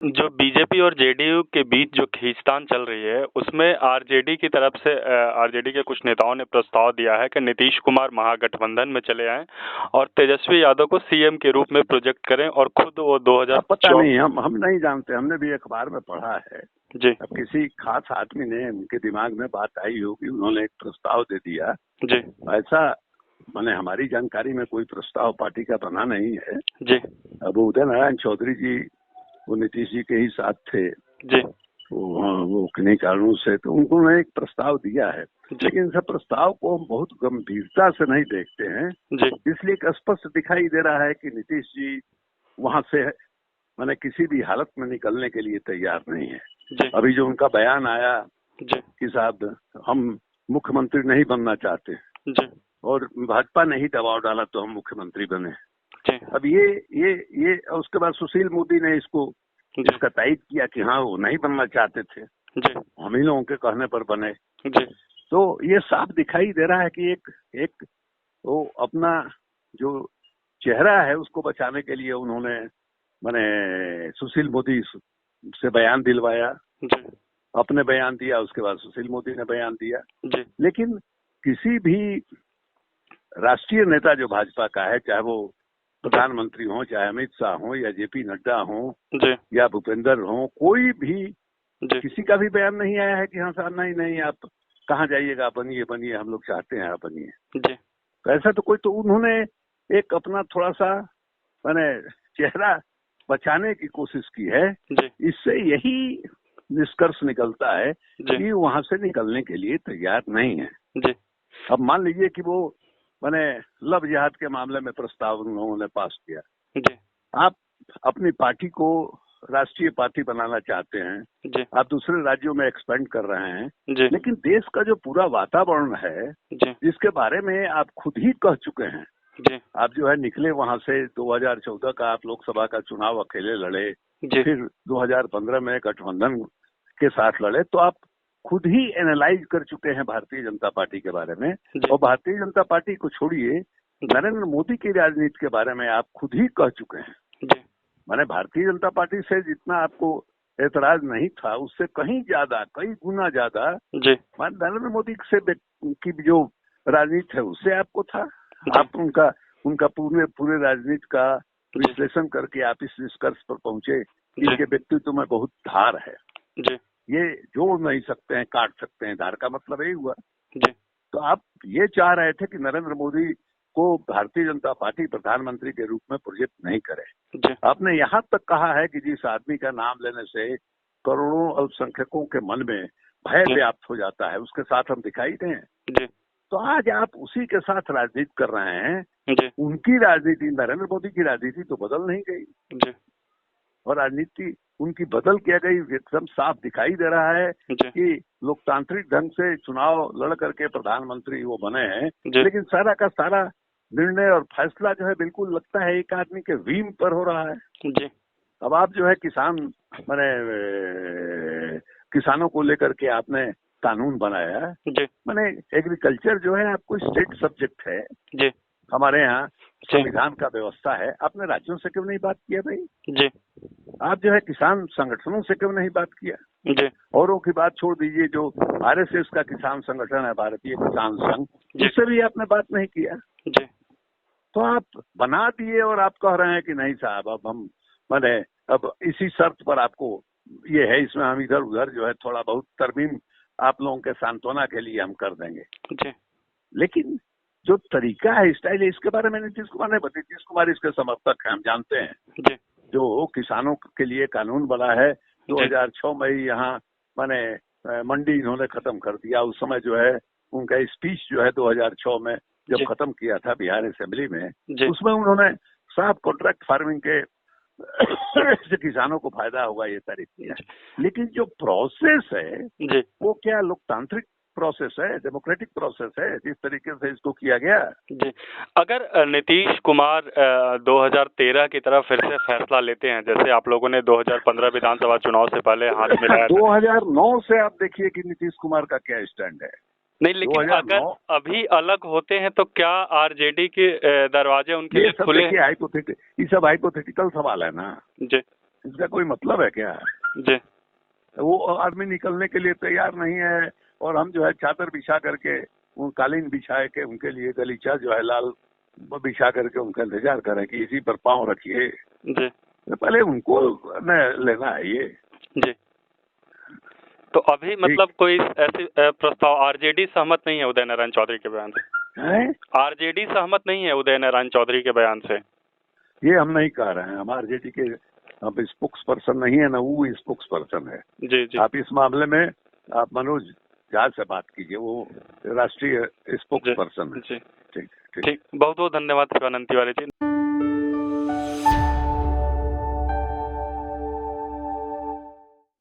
जो बीजेपी और जेडीयू के बीच जो खींचतान चल रही है, उसमें आरजेडी की तरफ से आरजेडी के कुछ नेताओं ने प्रस्ताव दिया है कि नीतीश कुमार महागठबंधन में चले आएं और तेजस्वी यादव को सीएम के रूप में प्रोजेक्ट करें और खुद वो अब पता 2024। नहीं, हम नहीं जानते, हमने भी अखबार में पढ़ा है। जी अब किसी खास आदमी ने, उनके दिमाग में बात आई होगी, उन्होंने एक प्रस्ताव दे दिया। जी ऐसा माने हमारी जानकारी में कोई प्रस्ताव पार्टी का बना नहीं है। जी अब उदय नारायण चौधरी जी वो नीतीश जी के ही साथ थे, जी वो किन्हीं कारणों से, तो उन्होंने एक प्रस्ताव दिया है। लेकिन इस प्रस्ताव को हम बहुत गंभीरता से नहीं देखते हैं, जी इसलिए एक स्पष्ट दिखाई दे रहा है कि नीतीश जी वहां से मैंने किसी भी हालत में निकलने के लिए तैयार नहीं है। जी अभी जो उनका बयान आया जी कि साहब हम मुख्यमंत्री नहीं बनना चाहते जी और भाजपा ने ही दबाव डाला तो हम मुख्यमंत्री बने। जी अब ये उसके बाद सुशील मोदी ने इसका तायद किया कि हाँ वो नहीं बनना चाहते थे, जी हम ही लोगों के कहने पर बने। जी तो ये साफ दिखाई दे रहा है कि एक वो अपना जो चेहरा है उसको बचाने के लिए उन्होंने मैंने सुशील मोदी से बयान दिलवाया, जी अपने बयान दिया, उसके बाद सुशील मोदी ने बयान दिया। जी लेकिन किसी भी राष्ट्रीय नेता जो भाजपा का है, चाहे वो प्रधानमंत्री हो, चाहे अमित शाह हो, या जेपी नड्डा हो, जी या भूपेंद्र हो, कोई भी जी किसी का भी बयान नहीं आया है कि हाँ साहब नहीं नहीं आप कहाँ जाइएगा, बनिए बनिए, हम लोग चाहते हैं आप बनिए। जी तो ऐसा तो कोई, तो उन्होंने एक अपना थोड़ा सा मैंने चेहरा बचाने की कोशिश की है। जी इससे यही निष्कर्ष निकलता है जी कि वहां से निकलने के लिए तैयार नहीं है। जी अब मान लीजिए कि वो मैंने लव जिहाद के मामले में प्रस्ताव उन लोगों ने पास किया, जी आप अपनी पार्टी को राष्ट्रीय पार्टी बनाना चाहते हैं, जी आप दूसरे राज्यों में एक्सपेंड कर रहे हैं, जी लेकिन देश का जो पूरा वातावरण है जी जिसके बारे में आप खुद ही कह चुके हैं, जी आप जो है निकले वहां से 2014 का आप लोकसभा का चुनाव अकेले लड़े, जी फिर 2015 में गठबंधन के साथ लड़े, तो आप खुद ही एनालाइज कर चुके हैं भारतीय जनता पार्टी के बारे में। जी और भारतीय जनता पार्टी को छोड़िए, नरेंद्र मोदी की राजनीति के बारे में आप खुद ही कह चुके हैं। जी माने भारतीय जनता पार्टी से जितना आपको एतराज नहीं था, उससे कहीं ज्यादा, कई गुना ज्यादा जी नरेंद्र मोदी से की जो राजनीति है उससे आपको था। जी आप उनका पूरे राजनीति का विश्लेषण करके आप इस निष्कर्ष पर पहुंचे कि जी इनके व्यक्तित्व में बहुत धार है, जी ये जोड़ नहीं सकते हैं, काट सकते हैं। धार का मतलब यही हुआ। जी तो आप ये चाह रहे थे कि नरेंद्र मोदी को भारतीय जनता पार्टी प्रधानमंत्री के रूप में प्रोजेक्ट नहीं करे। जी आपने यहाँ तक कहा है कि जिस आदमी का नाम लेने से करोड़ों अल्पसंख्यकों के मन में भय जी व्याप्त हो जाता है, उसके साथ हम दिखाई दें। जी तो आज आप उसी के साथ राजनीति कर रहे हैं। जी उनकी राजनीति, नरेंद्र मोदी की राजनीति तो बदल नहीं गई, जी और राजनीति उनकी बदल क्या गई एकदम साफ दिखाई दे रहा है जी कि लोकतांत्रिक ढंग से चुनाव लड़ करके प्रधानमंत्री वो बने हैं, जी लेकिन सारा का सारा निर्णय और फैसला जो है बिल्कुल लगता है एक आदमी के व्हीम पर हो रहा है। जी अब आप जो है माने किसानों को लेकर के आपने कानून बनाया, जी माने एग्रीकल्चर जो है आपको स्टेट सब्जेक्ट है, जी हमारे यहाँ जी संविधान का व्यवस्था है। आपने राज्यों से क्यों नहीं बात किया भाई? जी आप जो है किसान संगठनों से क्यों नहीं बात किया? जी औरों की बात छोड़ दीजिए, जो आरएसएस का किसान संगठन है, भारतीय किसान संघ, जी उससे भी आपने बात नहीं किया। जी तो आप बना दिए और आप कह रहे हैं कि नहीं साहब अब हम माने अब इसी शर्त पर आपको ये है, इसमें हम इधर उधर जो है थोड़ा बहुत तरमीम आप लोगों के सांत्वना के लिए हम कर देंगे। जी लेकिन जो तरीका है, स्टाइल है, इसके बारे में नीतीश कुमार इसके समर्थक हैं, हम जानते हैं। जी जो किसानों के लिए कानून बना है 2006 में ही, यहाँ माने मंडी इन्होंने खत्म कर दिया। उस समय जो है उनका स्पीच जो है 2006 में जब जी खत्म किया था बिहार असेंबली में, जी उसमें उन्होंने साफ कॉन्ट्रैक्ट फार्मिंग के से किसानों को फायदा होगा ये तारीफ किया। लेकिन जो प्रोसेस है जी वो क्या लोकतांत्रिक प्रोसेस है, डेमोक्रेटिक प्रोसेस है, जिस तरीके से इसको किया गया। जी अगर नीतीश कुमार 2013 की तरफ फिर से फैसला लेते हैं, जैसे आप लोगों ने 2015 विधानसभा चुनाव से पहले हाथ मिलाया था। 2009 से आप देखिए कि नीतीश कुमार का क्या स्टैंड है। नहीं, लेकिन अगर अभी अलग होते हैं तो क्या आरजेडी के दरवाजे उनके लिए खुले? ये सब हाइपोथेटिकल सवाल है ना। जी इसका कोई मतलब है क्या? जी वो आदमी निकलने के लिए तैयार नहीं है, और हम जो है चादर बिछा करके, वो कालीन बिछा के उनके लिए गलीचा जो है लाल बिछा करके उनका इंतजार करें कि इसी पर पांव रखिए। जी तो पहले उनको न लेना है ये। जी। तो अभी मतलब कोई ऐसी प्रस्ताव आरजेडी सहमत नहीं है उदय नारायण चौधरी के बयान से? है आरजेडी सहमत नहीं है उदय नारायण चौधरी के बयान से? ये हम नहीं कह रहे हैं, हम आरजेडी के अब स्पोक्स पर्सन नहीं है ना, वो स्पोक्स पर्सन है। जी जी आप इस मामले में आप मनोज झा से बात कीजिए, वो राष्ट्रीय स्पोक्स पर्सन है। जी। ठीक ठीक। ठीक, बहुत बहुत धन्यवाद शिवानंद तिवारी जी।